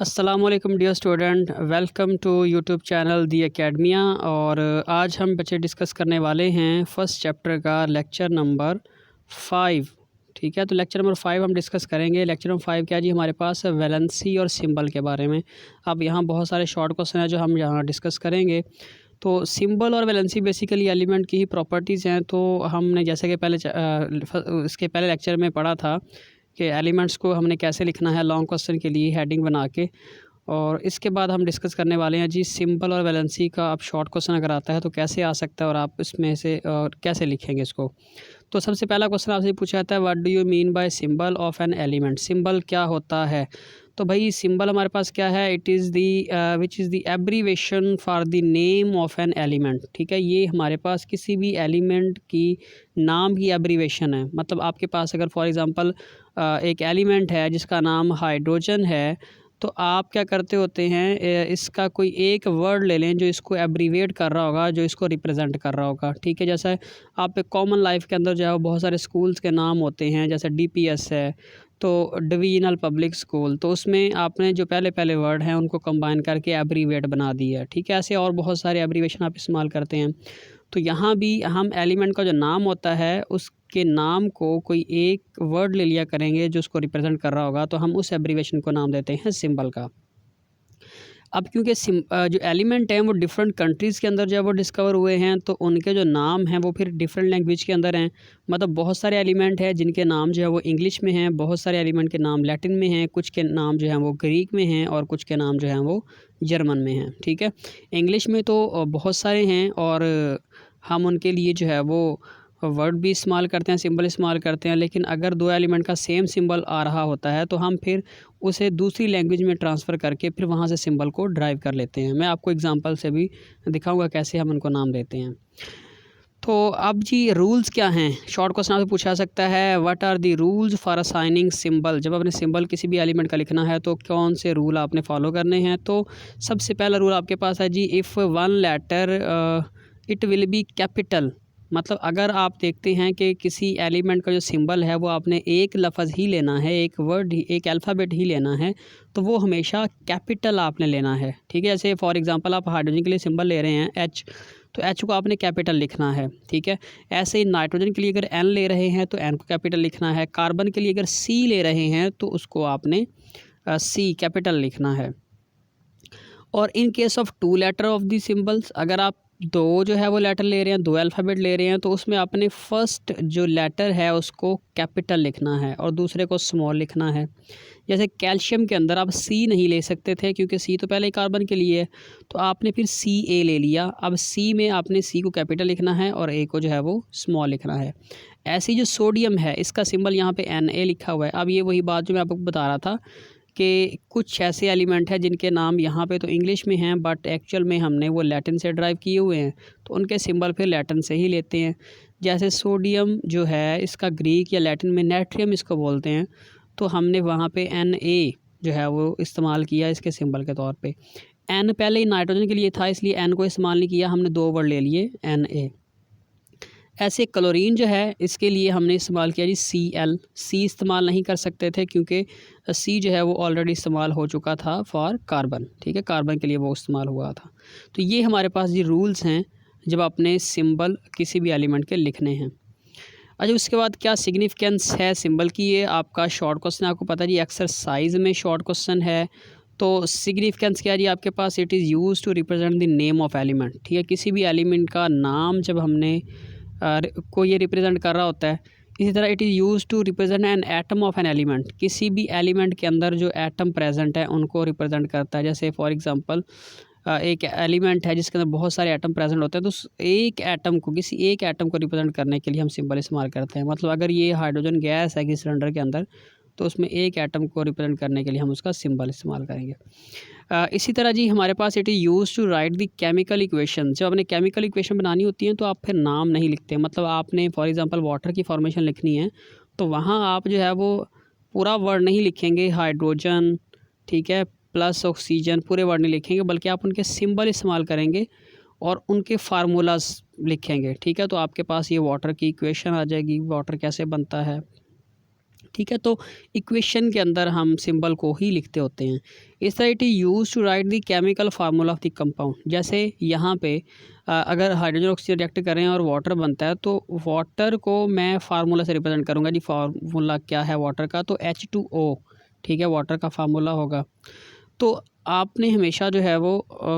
अस्सलाम वालेकुम dear student, welcome to YouTube channel the Academia. और आज हम बच्चे डिस्कस करने वाले हैं फर्स्ट चैप्टर का लेक्चर नंबर 5। ठीक है, तो लेक्चर नंबर 5 हम डिस्कस करेंगे। लेक्चर नंबर 5 क्या जी, हमारे पास वैलेंसी और सिंबल के बारे में। अब यहाँ बहुत सारे शॉर्ट क्वेश्चन हैं जो हम यहाँ डिस्कस करेंगे। तो सिंबल और वैलेंसी बेसिकली एलिमेंट की ही प्रॉपर्टीज़ हैं। तो हमने जैसे कि इसके पहले लेक्चर में पढ़ा था कि एलिमेंट्स को हमने कैसे लिखना है लॉन्ग क्वेश्चन के लिए हेडिंग बना के। और इसके बाद हम डिस्कस करने वाले हैं जी सिंबल और वैलेंसी का। अब शॉर्ट क्वेश्चन अगर आता है तो कैसे आ सकता है और आप इसमें से और कैसे लिखेंगे इसको। तो सबसे पहला क्वेश्चन आपसे पूछा जाता है, what do you mean by symbol of an element. Symbol क्या होता है? तो भाई सिंबल हमारे पास क्या है, it is the which is the abbreviation for the name of an element. ठीक है, ये हमारे पास किसी भी एलिमेंट की नाम की एब्रीवेशन है। मतलब आपके पास अगर फॉर एग्ज़ाम्पल एक एलिमेंट है जिसका नाम हाइड्रोजन है, तो आप क्या करते होते हैं, इसका कोई एक वर्ड ले लें जो इसको एब्रीवेट कर रहा होगा, जो इसको रिप्रेजेंट कर रहा होगा। ठीक है, जैसा आप एक कॉमन लाइफ के अंदर जो है वो बहुत सारे स्कूल्स के नाम होते हैं, जैसे डीपीएस है तो डिवीजनल पब्लिक स्कूल, तो उसमें आपने जो पहले पहले वर्ड हैं उनको कंबाइन करके एब्रीवेट बना दिया है। ठीक है, ऐसे और बहुत सारे एब्रीवेशन आप इस्तेमाल करते हैं। तो यहाँ भी हम एलिमेंट का जो नाम होता है उसके नाम को कोई एक वर्ड ले लिया करेंगे जो उसको रिप्रेजेंट कर रहा होगा, तो हम उस एब्रीवेशन को नाम देते हैं सिंबल का। अब क्योंकि जो एलिमेंट हैं वो डिफरेंट कंट्रीज़ के अंदर जो है वो डिस्कवर हुए हैं, तो उनके जो नाम हैं वो फिर डिफरेंट लैंग्वेज के अंदर हैं। मतलब बहुत सारे एलिमेंट हैं जिनके नाम जो है वो इंग्लिश में हैं, बहुत सारे एलिमेंट के नाम लैटिन में हैं, कुछ के नाम जो हैं वो ग्रीक में हैं और कुछ के नाम जो हैं वो जर्मन में हैं। ठीक है, इंग्लिश में तो बहुत सारे हैं और हम उनके लिए जो है वो वर्ड भी इस्तेमाल करते हैं, सिंबल इस्तेमाल करते हैं। लेकिन अगर दो एलिमेंट का सेम सिंबल आ रहा होता है तो हम फिर उसे दूसरी लैंग्वेज में ट्रांसफ़र करके फिर वहाँ से सिंबल को ड्राइव कर लेते हैं। मैं आपको एग्जांपल से भी दिखाऊंगा कैसे हम उनको नाम देते हैं। तो अब जी रूल्स क्या हैं, शॉर्ट क्वेश्चन आपसे पूछा सकता है, what are the rules for assigning symbol. जब आपने सिंबल किसी भी एलिमेंट का लिखना है तो कौन से रूल आपने फॉलो करने हैं। तो सबसे पहला रूल आपके पास है जी, if one letter it will be capital. मतलब अगर आप देखते हैं कि किसी एलिमेंट का जो सिंबल है वो आपने एक लफ्ज़ ही लेना है, एक वर्ड ही, एक अल्फ़ाबेट ही लेना है, तो वो हमेशा कैपिटल आपने लेना है। ठीक है, जैसे फॉर एग्जांपल आप हाइड्रोजन के लिए सिंबल ले रहे हैं एच, तो एच को आपने कैपिटल लिखना है। ठीक है, ऐसे ही नाइट्रोजन के लिए अगर एन ले रहे हैं तो एन को कैपिटल लिखना है। कार्बन के लिए अगर सी ले रहे हैं तो उसको आपने सी कैपिटल लिखना है। और in case of two letter of the symbols, अगर आप दो जो है वो लेटर ले रहे हैं, दो अल्फ़ाबेट ले रहे हैं, तो उसमें आपने फ़र्स्ट जो लेटर है उसको कैपिटल लिखना है और दूसरे को स्मॉल लिखना है। जैसे कैल्शियम के अंदर आप सी नहीं ले सकते थे क्योंकि सी तो पहले ही कार्बन के लिए है, तो आपने फिर सी ए ले लिया। अब सी में आपने सी को कैपिटल लिखना है और ए को जो है वो स्मॉल लिखना है। ऐसी जो सोडियम है इसका सिंबल यहाँ पे Na लिखा हुआ है। अब ये वही बात जो मैं आपको बता रहा था कि कुछ ऐसे एलिमेंट हैं जिनके नाम यहाँ पे तो इंग्लिश में हैं बट एक्चुअल में हमने वो लैटिन से ड्राइव किए हुए हैं, तो उनके सिंबल फिर लैटिन से ही लेते हैं। जैसे सोडियम जो है इसका ग्रीक या लैटिन में नेट्रियम इसको बोलते हैं, तो हमने वहाँ पे Na जो है वो इस्तेमाल किया इसके सिंबल के तौर पे। N पहले ही नाइट्रोजन के लिए था इसलिए N को इस्तेमाल नहीं किया, हमने दो वर्ड ले लिए Na। ऐसे क्लोरीन जो है इसके लिए हमने इस्तेमाल किया जी Cl। सी इस्तेमाल नहीं कर सकते थे क्योंकि सी जो है वो ऑलरेडी इस्तेमाल हो चुका था फॉर कार्बन। ठीक है, कार्बन के लिए वो इस्तेमाल हुआ था। तो ये हमारे पास जी रूल्स हैं जब आपने सिंबल किसी भी एलिमेंट के लिखने हैं। अच्छा, उसके बाद क्या सिग्निफिकेंस है सिंबल की, ये आपका शॉर्ट क्वेश्चन आपको पता है जी, एक्सरसाइज में शॉर्ट क्वेश्चन है। तो सिग्निफिकेंस क्या है जी आपके पास, it is use to represent the name of element. ठीक है, किसी भी एलिमेंट का नाम जब हमने को ये रिप्रेजेंट कर रहा होता है। इसी तरह it is use to represent an atom of an element. किसी भी एलिमेंट के अंदर जो एटम प्रेजेंट है उनको रिप्रेजेंट करता है। जैसे फॉर एग्जांपल एक एलिमेंट है जिसके अंदर बहुत सारे एटम प्रेजेंट होते हैं, तो एक एटम को, किसी एक एटम को रिप्रेजेंट करने के लिए हम सिंबल इस्तेमाल करते हैं। मतलब अगर ये हाइड्रोजन गैस है किसी सिलेंडर के अंदर, तो उसमें एक एटम को रिप्रेजेंट करने के लिए हम उसका सिंबल इस्तेमाल करेंगे। इसी तरह जी हमारे पास it is use to write the chemical equation. जब आपने केमिकल इक्वेशन बनानी होती है तो आप फिर नाम नहीं लिखते। मतलब आपने फॉर एग्जांपल वाटर की फॉर्मेशन लिखनी है तो वहाँ आप जो है वो पूरा वर्ड नहीं लिखेंगे हाइड्रोजन, ठीक है, प्लस ऑक्सीजन, पूरे वर्ड नहीं लिखेंगे, बल्कि आप उनके सिंबल इस्तेमाल करेंगे और उनके फार्मूलाज लिखेंगे। ठीक है, तो आपके पास ये वाटर की इक्वेशन आ जाएगी, वाटर कैसे बनता है, ठीक है। तो इक्वेशन के अंदर हम सिंबल को ही लिखते होते हैं। इस तरह it is use to write the chemical formula of the compound. जैसे यहाँ पे अगर हाइड्रोजन ऑक्सीजन रिएक्ट करें और वाटर बनता है तो वाटर को मैं फार्मूला से रिप्रेजेंट करूँगा जी। फार्मूला क्या है वाटर का? तो H2O, ठीक है, वाटर का फार्मूला होगा। तो आपने हमेशा जो है वो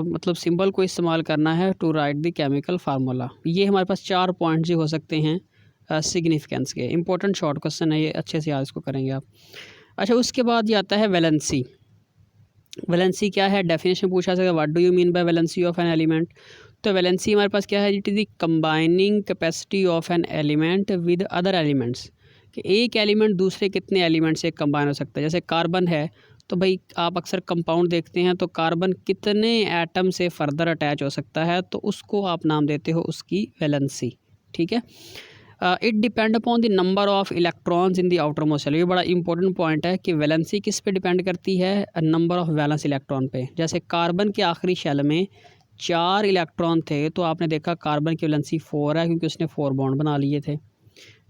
मतलब सिंबल को इस्तेमाल करना है to write the chemical formula. ये हमारे पास 4 पॉइंट्स ही हो सकते हैं सिग्निफिकेंस के। इंपॉर्टेंट शॉर्ट क्वेश्चन है ये, अच्छे से याद इसको करेंगे आप। अच्छा, उसके बाद ये आता है वैलेंसी। वैलेंसी क्या है? डेफिनेशन पूछा जाएगा, what do you mean by valency of an element. तो वैलेंसी हमारे पास क्या है? It is the combining capacity of an element with other elements. कि एक एलिमेंट दूसरे कितने एलिमेंट से कंबाइन हो सकता है। जैसे कार्बन है तो भाई आप अक्सर कंपाउंड देखते हैं, तो कार्बन कितने एटम से फर्दर अटैच हो सकता है, तो उसको आप नाम देते हो उसकी वैलेंसी। ठीक है। It depend upon the number of electrons in the outermost shell. ये बड़ा इंपॉर्टेंट पॉइंट है कि वैलेंसी किस पे डिपेंड करती है? नंबर ऑफ वैलेंस इलेक्ट्रॉन पे। जैसे कार्बन के आखिरी शेल में 4 इलेक्ट्रॉन थे, तो आपने देखा कार्बन की वैलेंसी 4 है क्योंकि उसने 4 बॉन्ड बना लिए थे।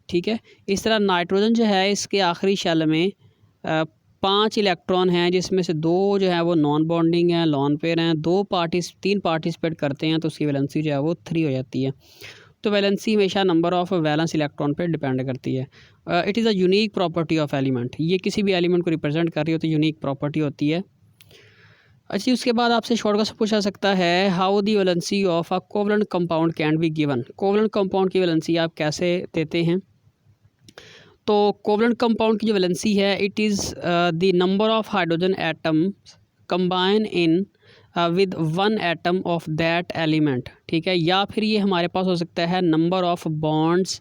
ठीक है। इस तरह नाइट्रोजन जो है इसके आखिरी शेल में 5 इलेक्ट्रॉन हैं, जिसमें से 2 जो है वो नॉन बॉन्डिंग हैं, लॉन पेयर हैं, 3 पार्टिसिपेट करते हैं, तो उसकी वैलेंसी जो है वो 3 हो जाती है। तो वैलेंसी हमेशा नंबर ऑफ वैलेंस इलेक्ट्रॉन पे डिपेंड करती है। It is a unique property of element. ये किसी भी एलिमेंट को रिप्रेजेंट कर रही हो तो यूनिक प्रॉपर्टी होती है। अच्छा, उसके बाद आपसे शॉर्ट क्वेश्चन पूछा सकता है, how the valency of a covalent compound can be given. Covalent compound की वैलेंसी आप कैसे देते हैं? तो कोवलेंट कंपाउंड की जो वैलेंसी है, it is the number of hydrogen atoms combine in with 1 atom of that element. ठीक है। या फिर ये हमारे पास हो सकता है number of bonds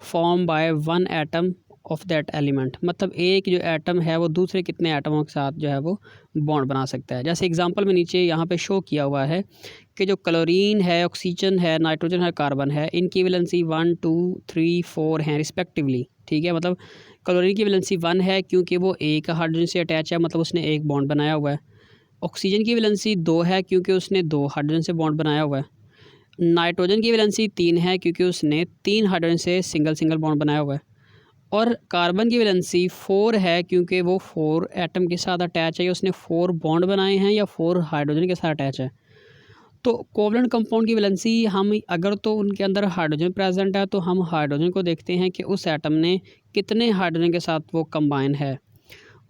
form by 1 atom of that element. मतलब एक जो एटम है वो दूसरे कितने एटमों के साथ जो है वो बॉन्ड बना सकता है। जैसे एग्जांपल में नीचे यहाँ पे शो किया हुआ है कि जो क्लोरीन है, ऑक्सीजन है, नाइट्रोजन है, कार्बन है, इनकी वैलेंसी 1, 2, 3, 4 हैं रिस्पेक्टिवली। ठीक है। मतलब क्लोरीन की वैलेंसी 1 है क्योंकि वो एक हाइड्रोजन से अटैच है, मतलब उसने एक बॉन्ड बनाया हुआ है। ऑक्सीजन की वैलेंसी 2 है क्योंकि उसने 2 हाइड्रोजन से बॉन्ड बनाया हुआ है। नाइट्रोजन की वैलेंसी 3 है क्योंकि उसने 3 हाइड्रोजन से सिंगल बॉन्ड बनाया हुआ है। और कार्बन की वैलेंसी 4 है क्योंकि वो 4 एटम के साथ अटैच है, या उसने 4 बॉन्ड बनाए हैं, या 4 हाइड्रोजन के साथ अटैच है। तो कोवलेंट कंपाउंड की वैलेंसी हम अगर तो उनके अंदर हाइड्रोजन प्रेजेंट है तो हम हाइड्रोजन को देखते हैं कि उस एटम ने कितने हाइड्रोजन के साथ वो कंबाइन है।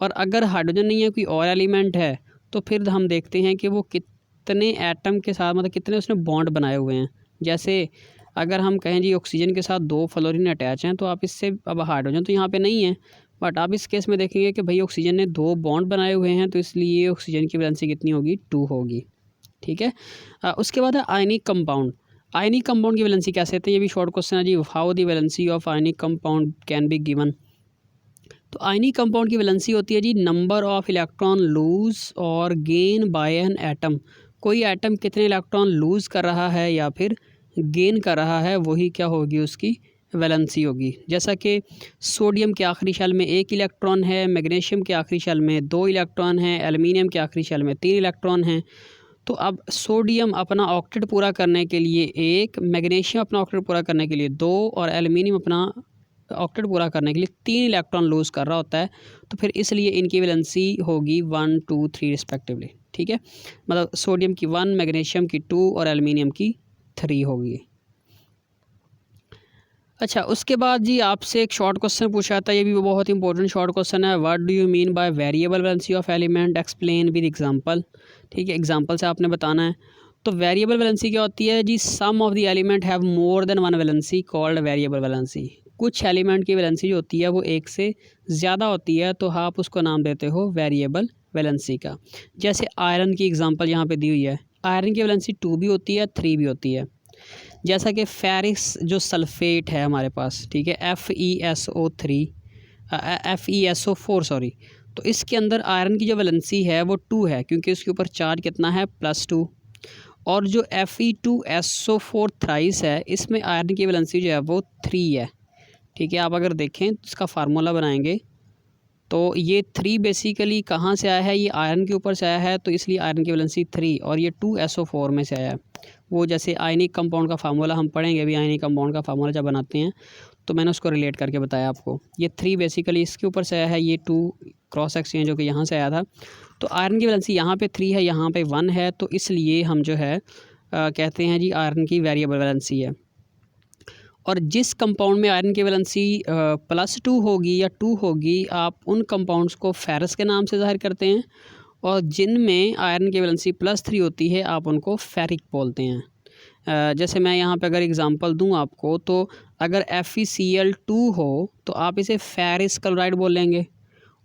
और अगर हाइड्रोजन नहीं है, कोई और एलिमेंट है, तो फिर हम देखते हैं कि वो कितने एटम के साथ, मतलब कितने उसने बॉन्ड बनाए हुए हैं। जैसे अगर हम कहें जी ऑक्सीजन के साथ 2 फ्लोरीन अटैच हैं, तो आप इससे, अब हाइड्रोजन तो यहाँ पे नहीं है, बट आप इस केस में देखेंगे कि भाई ऑक्सीजन ने 2 बॉन्ड बनाए हुए हैं, तो इसलिए ऑक्सीजन की वैलेंसी कितनी होगी? 2 होगी। ठीक है। उसके बाद है आयनिक कंपाउंड। आयनिक कंपाउंड की वैलेंसी कैसे होती है? ये भी शॉर्ट क्वेश्चन है जी। How the valency of ionic compound can be given. तो आयनिक कंपाउंड की वैलेंसी होती है जी नंबर ऑफ इलेक्ट्रॉन लूज और गेन बाय एन एटम। कोई एटम कितने इलेक्ट्रॉन लूज कर रहा है या फिर गेन कर रहा है, वही क्या होगी? उसकी वैलेंसी होगी। जैसा कि सोडियम के आखिरी शेल में 1 इलेक्ट्रॉन है, मैग्नीशियम के आखिरी शेल में 2 इलेक्ट्रॉन है, एल्युमिनियम के आखिरी शेल में 3 इलेक्ट्रॉन हैं। तो अब सोडियम अपना ऑक्टेट पूरा करने के लिए 1, मैग्नीशियम अपना ऑक्टेट पूरा करने के लिए 2, और एल्युमिनियम अपना ऑक्टेट पूरा करने के लिए 3 इलेक्ट्रॉन लूज़ कर रहा होता है। तो फिर इसलिए इनकी वैलेंसी होगी 1, 2, 3 रिस्पेक्टिवली। ठीक है। मतलब सोडियम की 1, मैग्नीशियम की 2 और एल्युमिनियम की 3 होगी। अच्छा, उसके बाद जी आपसे एक शॉर्ट क्वेश्चन पूछा था, ये भी बहुत इंपॉर्टेंट शॉर्ट क्वेश्चन है। What do you mean by variable valency of element, explain with example. ठीक है, एग्जांपल से आपने बताना है। तो वेरिएबल वैलेंसी क्या होती है जी? Some of the element have more than 1 valency called variable valency. कुछ एलिमेंट की वैलेंसी जो होती है वो 1 से ज़्यादा होती है, तो आप उसको नाम देते हो वेरिएबल वैलेंसी का। जैसे आयरन की एग्जांपल यहाँ पे दी हुई है। आयरन की वैलेंसी 2 भी होती है, 3 भी होती है। जैसा कि फेरिस जो सल्फेट है हमारे पास, ठीक है, FeSO4 सॉरी, तो इसके अंदर आयरन की जो वैलेंसी है वो 2 है क्योंकि उसके ऊपर चार्ज कितना है? +2। और जो Fe2SO4 थ्राइस है, इसमें आयरन की वैलेंसी जो है वो 3 है। ठीक है। आप अगर देखें इसका फार्मूला बनाएंगे तो ये 3 बेसिकली कहाँ से आया है? ये आयरन के ऊपर से आया है, तो इसलिए आयरन की वैलेंसी 3, और ये 2SO4 में से आया है। वो जैसे आयनिक कंपाउंड का फार्मूला हम पढ़ेंगे अभी, आयनिक कंपाउंड का फार्मूला जब बनाते हैं तो मैंने उसको रिलेट करके बताया आपको। ये 3 बेसिकली इसके ऊपर से आया है, ये 2 क्रॉस एक्सचेंज जो कि यहाँ से आया था। तो आयरन की वैलेंसी यहाँ पे 3 है, यहाँ पे 1 है, तो इसलिए हम जो है कहते हैं जी आयरन की वेरिएबल वैलेंसी है। और जिस कंपाउंड में आयरन की वैलेंसी +2 होगी या 2 होगी, आप उन कंपाउंड्स को फेरस के नाम से ज़ाहिर करते हैं, और जिनमें आयरन की वैलेंसी +3 होती है आप उनको फेरिक बोलते हैं। जैसे मैं यहाँ पे अगर एग्ज़ाम्पल दूँ आपको, तो अगर FeCl2 हो तो आप इसे फेरिस क्लोराइड बोलेंगे,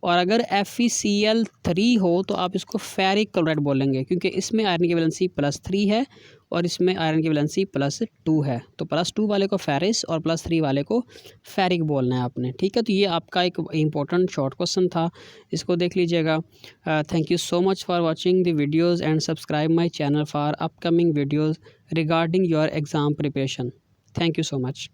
और अगर FeCl3 हो तो आप इसको फेरिक क्लोराइड बोलेंगे, क्योंकि इसमें आयरन की वैलेंसी +3 है और इसमें आयरन की वैलेंसी +2 है। तो +2 वाले को फेरिस और +3 वाले को फेरिक बोलना है आपने, ठीक है। तो ये आपका एक इम्पोर्टेंट शॉर्ट क्वेश्चन था, इसको देख लीजिएगा। Thank you so much for watching the videos and subscribe my channel for upcoming videos regarding your exam preparation. Thank you so much.